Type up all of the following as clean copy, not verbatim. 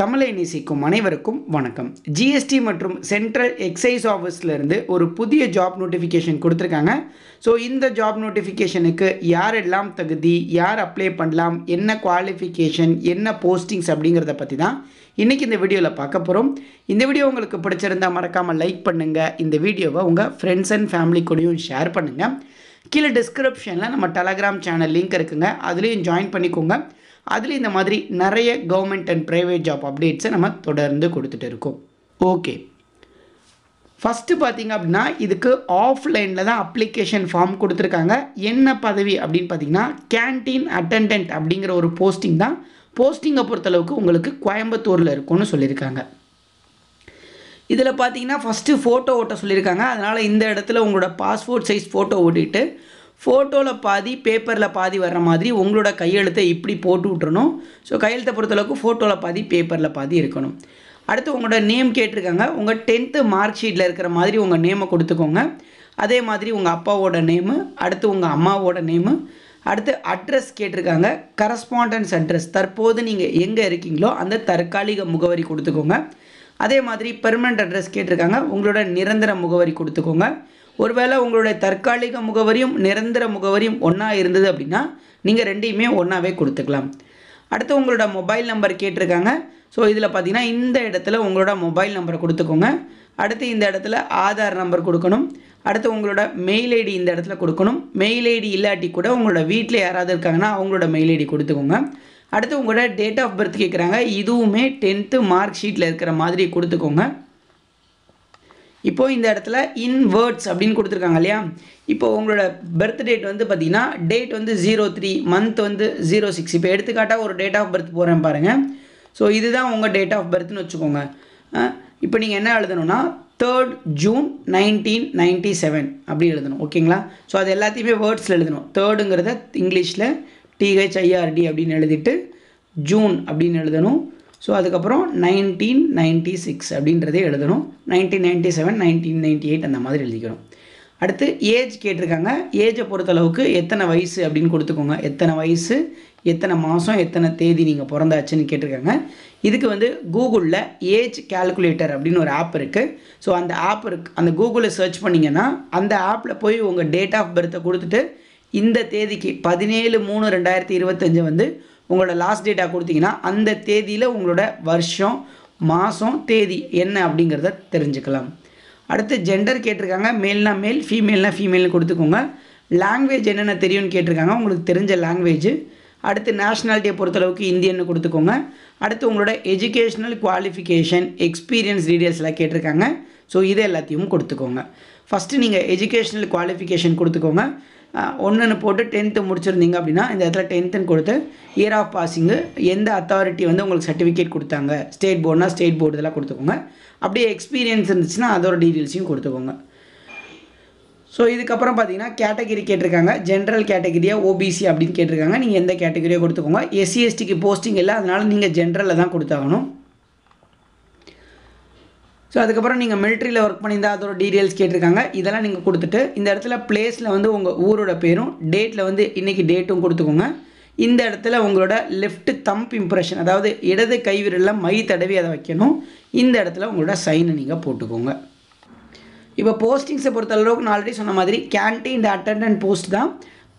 தமிழை நேசிக்கும் அனைவருக்கும் வணக்கம். ஜிஎஸ்டி மற்றும் சென்ட்ரல் எக்ஸைஸ் ஆஃபீஸ்லேருந்து ஒரு புதிய ஜாப் நோட்டிஃபிகேஷன் கொடுத்துருக்காங்க. ஸோ இந்த ஜாப் நோட்டிஃபிகேஷனுக்கு யாரெல்லாம் தகுதி, யார் அப்ளை பண்ணலாம், என்ன குவாலிஃபிகேஷன், என்ன போஸ்டிங்ஸ் அப்படிங்கிறத பற்றி தான் இன்றைக்கி இந்த வீடியோவில் பார்க்க போகிறோம். இந்த வீடியோ உங்களுக்கு பிடிச்சிருந்தால் மறக்காமல் லைக் பண்ணுங்கள். இந்த வீடியோவை உங்கள் ஃப்ரெண்ட்ஸ் அண்ட் ஃபேமிலி கூடயும் ஷேர் பண்ணுங்கள். கீழே டிஸ்கிரிப்ஷனில் நம்ம டெலகிராம் சேனல் லிங்க் இருக்குங்க, அதுலேயும் ஜாயின் பண்ணிக்கோங்க. அதில் இந்த மாதிரி நிறைய கவர்மெண்ட் அண்ட் ப்ரைவேட் ஜாப் அப்டேட்ஸை நம்ம தொடர்ந்து கொடுத்துட்டு இருக்கோம். ஓகே, ஃபஸ்ட்டு பார்த்திங்க அப்படின்னா இதுக்கு ஆஃப்லைனில் தான் அப்ளிகேஷன் ஃபார்ம் கொடுத்துருக்காங்க. என்ன பதவி அப்படின்னு பார்த்திங்கன்னா கேன்டீன் அட்டெண்டன்ட் அப்படிங்கிற ஒரு போஸ்டிங் தான். போஸ்டிங்கை பொறுத்தளவுக்கு உங்களுக்கு கோயம்புத்தூரில் இருக்கும்னு சொல்லியிருக்காங்க. இதில் பார்த்தீங்கன்னா ஃபஸ்ட்டு ஃபோட்டோ ஓட்ட சொல்லியிருக்காங்க. அதனால் இந்த இடத்துல உங்களோட பாஸ்போர்ட் சைஸ் ஃபோட்டோ ஓட்டிட்டு ஃபோட்டோவில் பாதி பேப்பரில் பாதி வர்ற மாதிரி உங்களோட கையெழுத்தை இப்படி போட்டு விட்டுறணும். ஸோ கையெழுத்தை பொறுத்தளவுக்கு ஃபோட்டோவில் பாதி பேப்பரில் பாதி இருக்கணும். அடுத்து உங்களோட நேம் கேட்டிருக்காங்க. உங்கள் 10th மார்க் ஷீட்டில் இருக்கிற மாதிரி உங்கள் நேமை கொடுத்துக்கோங்க. அதே மாதிரி உங்கள் அப்பாவோட நேமு, அடுத்து உங்கள் அம்மாவோட நேமு, அடுத்து அட்ரஸ் கேட்டிருக்காங்க. கரஸ்பாண்டன்ஸ் அட்ரஸ், தற்போது நீங்கள் எங்கே இருக்கீங்களோ அந்த தற்காலிக முகவரி கொடுத்துக்கோங்க. அதே மாதிரி பெர்மனண்ட் அட்ரஸ் கேட்டிருக்காங்க. உங்களோட நிரந்தர முகவரி கொடுத்துக்கோங்க. ஒருவேளை உங்களுடைய தற்காலிக முகவரியும் நிரந்தர முகவரியும் ஒன்றா இருந்தது அப்படின்னா நீங்கள் ரெண்டையுமே ஒன்றாவே கொடுத்துக்கலாம். அடுத்து உங்களோட மொபைல் நம்பர் கேட்டிருக்காங்க. ஸோ இதில் பார்த்தீங்கன்னா இந்த இடத்துல உங்களோட மொபைல் நம்பரை கொடுத்துக்கோங்க. அடுத்து இந்த இடத்துல ஆதார் நம்பர் கொடுக்கணும். அடுத்து உங்களோட மெயில் ஐடி இந்த இடத்துல கொடுக்கணும். மெயில் ஐடி இல்லாட்டி கூட உங்களோட வீட்டில் யாராவது இருக்காங்கன்னா அவங்களோட மெயில் ஐடி கொடுத்துக்கோங்க. அடுத்து உங்களோட டேட் ஆஃப் பர்த் கேட்குறாங்க. இதுவுமே 10th மார்க் ஷீட்டில் இருக்கிற மாதிரி கொடுத்துக்கோங்க. இப்போது இந்த இடத்துல இன் வேர்ட்ஸ் அப்படின்னு கொடுத்துருக்காங்க இல்லையா. இப்போ உங்களோட பர்த் டேட் வந்து பார்த்திங்கன்னா டேட் வந்து 03, மந்த் வந்து 06. இப்போ எடுத்துக்காட்டாக ஒரு டேட் ஆஃப் பர்த் போகிறேன் பாருங்கள். ஸோ இதுதான் உங்கள் டேட் ஆஃப் பர்த்னு வச்சுக்கோங்க. இப்போ நீங்கள் என்ன எழுதணும்னா 3rd June 1997 அப்படி எழுதணும். ஓகேங்களா. ஸோ அது எல்லாத்தையுமே வேர்ட்ஸில் எழுதணும். தேர்டுங்கிறத இங்கிலீஷில் THIRD அப்படின்னு எழுதிட்டு ஜூன் அப்படின்னு எழுதணும். ஸோ அதுக்கப்புறம் 1996 அப்படின்றதே எழுதணும். 1997, 1998 அந்த மாதிரி எழுதிக்கணும். அடுத்து ஏஜ் கேட்டிருக்காங்க. ஏஜை பொறுத்தளவுக்கு எத்தனை வயசு அப்படின்னு கொடுத்துக்கோங்க. எத்தனை வயசு, எத்தனை மாதம், எத்தனை தேதி நீங்கள் பிறந்தாச்சுன்னு கேட்டிருக்காங்க. இதுக்கு வந்து கூகுளில் ஏஜ் கால்குலேட்டர் அப்படின்னு ஒரு ஆப் இருக்குது. ஸோ அந்த ஆப் அந்த கூகுளில் சர்ச் பண்ணிங்கன்னா அந்த ஆப்பில் போய் உங்கள் டேட் ஆஃப் பர்த்தை கொடுத்துட்டு இந்த தேதிக்கு 17/3/2025 வந்து உங்களோட லாஸ்ட் டேட்டாக கொடுத்தீங்கன்னா அந்த தேதியில் உங்களோட வருஷம், மாதம், தேதி என்ன அப்படிங்கிறத தெரிஞ்சுக்கலாம். அடுத்து ஜெண்டர் கேட்டிருக்காங்க. மேல்னா மேல், ஃபீமேல்னா ஃபீமேல்னு கொடுத்துக்கோங்க. லாங்குவேஜ் என்னென்ன தெரியும்னு கேட்டிருக்காங்க. உங்களுக்கு தெரிஞ்ச லாங்குவேஜ். அடுத்து நேஷ்னாலிட்டியை பொறுத்தளவுக்கு இந்தியன்னு கொடுத்துக்கோங்க. அடுத்து உங்களோட எஜுகேஷ்னல் குவாலிஃபிகேஷன், எக்ஸ்பீரியன்ஸ் டீட்டெயில்ஸ்லாம் கேட்டிருக்காங்க. ஸோ இது எல்லாத்தையும் கொடுத்துக்கோங்க. ஃபஸ்ட்டு நீங்கள் எஜுகேஷ்னல் குவாலிஃபிகேஷன் கொடுத்துக்கோங்க. ஒன்றுன்னு போட்டு 10th முடிச்சிருந்தீங்க அப்படின்னா இந்த இடத்துல 10th கொடுத்து இயர் ஆஃப் பாசிங்கு, எந்த அத்தாரிட்டி வந்து உங்களுக்கு சர்டிஃபிகேட் கொடுத்தாங்க, ஸ்டேட் போர்டுனா ஸ்டேட் போர்டு இதெல்லாம் கொடுத்துக்கோங்க. அப்படியே எக்ஸ்பீரியன்ஸ் இருந்துச்சுன்னா அதோட டீட்டெயில்ஸையும் கொடுத்துக்கோங்க. ஸோ இதுக்கப்புறம் பார்த்தீங்கன்னா கேட்டகிரி கேட்டிருக்காங்க. ஜென்ரல் கேட்டகிரியா OBC அப்படின்னு கேட்டிருக்காங்க. நீங்கள் எந்த கேட்டகிரியாக கொடுத்துக்கோங்க. SC/STக்கு போஸ்டிங் இல்லை, அதனால் நீங்கள் ஜென்ரலில் தான் கொடுத்தாகணும். ஸோ அதுக்கப்புறம் நீங்கள் மிலிட்ரியில் ஒர்க் பண்ணியிருந்தால் அதோட டீட்டெயில்ஸ் கேட்டிருக்காங்க. இதெல்லாம் நீங்கள் கொடுத்துட்டு இந்த இடத்துல பிளேஸில் வந்து உங்கள் ஊரோட பேரும் டேட்டில் வந்து இன்றைக்கி டேட்டும் கொடுத்துக்கோங்க. இந்த இடத்துல உங்களோட லெஃப்ட் தம்ப் இம்ப்ரெஷன், அதாவது இடது கைவிரலில் மை தடவி அதை வைக்கணும். இந்த இடத்துல உங்களோட சைனை நீங்கள் போட்டுக்கோங்க. இப்போ போஸ்டிங்ஸை பொறுத்தளவுக்கு நான் ஆல்ரெடி சொன்ன மாதிரி கேன்டீன் அட்டெண்டன்ட் போஸ்ட் தான்.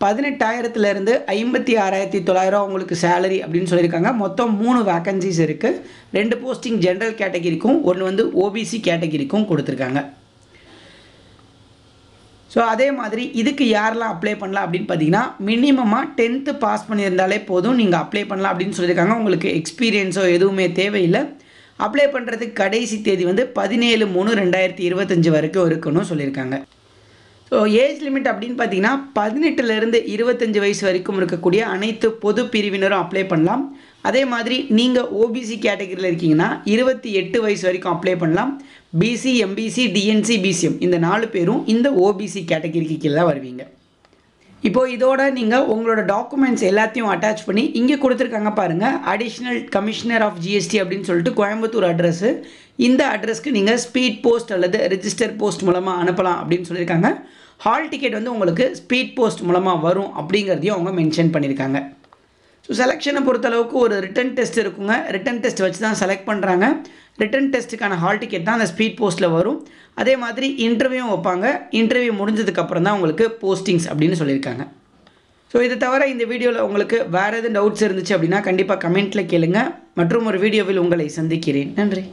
18,000 56,900 உங்களுக்கு சேலரி அப்படின்னு சொல்லியிருக்காங்க. மொத்தம் 3 வேக்கன்சிஸ் இருக்குது. 2 போஸ்டிங் ஜென்ரல் கேட்டகிரிக்கும், ஒன்று வந்து OBC கேட்டகிரிக்கும் கொடுத்துருக்காங்க. ஸோ அதே மாதிரி இதுக்கு யாரெல்லாம் அப்ளை பண்ணலாம் அப்படின்னு பார்த்தீங்கன்னா மினிமமாக 10th பாஸ் பண்ணியிருந்தாலே போதும், நீங்கள் அப்ளை பண்ணலாம் அப்படின்னு சொல்லியிருக்காங்க. உங்களுக்கு எக்ஸ்பீரியன்ஸோ எதுவுமே தேவையில்லை. அப்ளை பண்ணுறதுக்கு கடைசி தேதி வந்து 17/3/2025 வரைக்கும் இருக்குன்னு சொல்லியிருக்காங்க. ஸோ ஏஜ் லிமிட் அப்படின்னு பார்த்தீங்கன்னா 18 25 வயசு வரைக்கும் இருக்கக்கூடிய அனைத்து பொது பிரிவினரும் அப்ளை பண்ணலாம். அதே மாதிரி நீங்கள் OBC கேட்டகரியில் இருக்கீங்கன்னா 28 வயசு வரைக்கும் அப்ளை பண்ணலாம். BC, MBC, DNC, BCM இந்த 4 பேரும் இந்த OBC கேட்டகரிக்கு கீழே தான் வருவீங்க. இப்போது இதோட நீங்கள் உங்களோட டாக்குமெண்ட்ஸ் எல்லாத்தையும் அட்டாச் பண்ணி இங்கே கொடுத்துருக்காங்க பாருங்கள், அடிஷ்னல் கமிஷனர் ஆஃப் GST அப்படின்னு சொல்லிட்டு கோயம்புத்தூர் அட்ரஸ்ஸு. இந்த அட்ரஸ்க்கு நீங்கள் ஸ்பீட் போஸ்ட் அல்லது ரெஜிஸ்டர் போஸ்ட் மூலமாக அனுப்பலாம் அப்படின்னு சொல்லியிருக்காங்க. ஹால் டிக்கெட் வந்து உங்களுக்கு ஸ்பீட் போஸ்ட் மூலமாக வரும் அப்படிங்கிறதையும் அவங்க மென்ஷன் பண்ணியிருக்காங்க. ஸோ செலெக்ஷனை பொறுத்தளவுக்கு ஒரு ரிட்டன் டெஸ்ட் இருக்குங்க. ரிட்டன் டெஸ்ட் வச்சு தான் செலக்ட் பண்ணுறாங்க. ரிட்டன் டெஸ்ட்டுக்கான ஹால் டிக்கெட் தான் அந்த ஸ்பீட் போஸ்ட்டில் வரும். அதே மாதிரி இன்டர்வியூவும் வைப்பாங்க. இன்டர்வியூ முடிஞ்சதுக்கப்புறம் தான் உங்களுக்கு போஸ்டிங்ஸ் அப்படின்னு சொல்லியிருக்காங்க. ஸோ இது தவிர இந்த வீடியோவில் உங்களுக்கு வேறு எதுவும் டவுட்ஸ் இருந்துச்சு அப்படின்னா கண்டிப்பாக கமெண்ட்டில் கேளுங்க. மற்றும் ஒரு வீடியோவில் உங்களை சந்திக்கிறேன். நன்றி.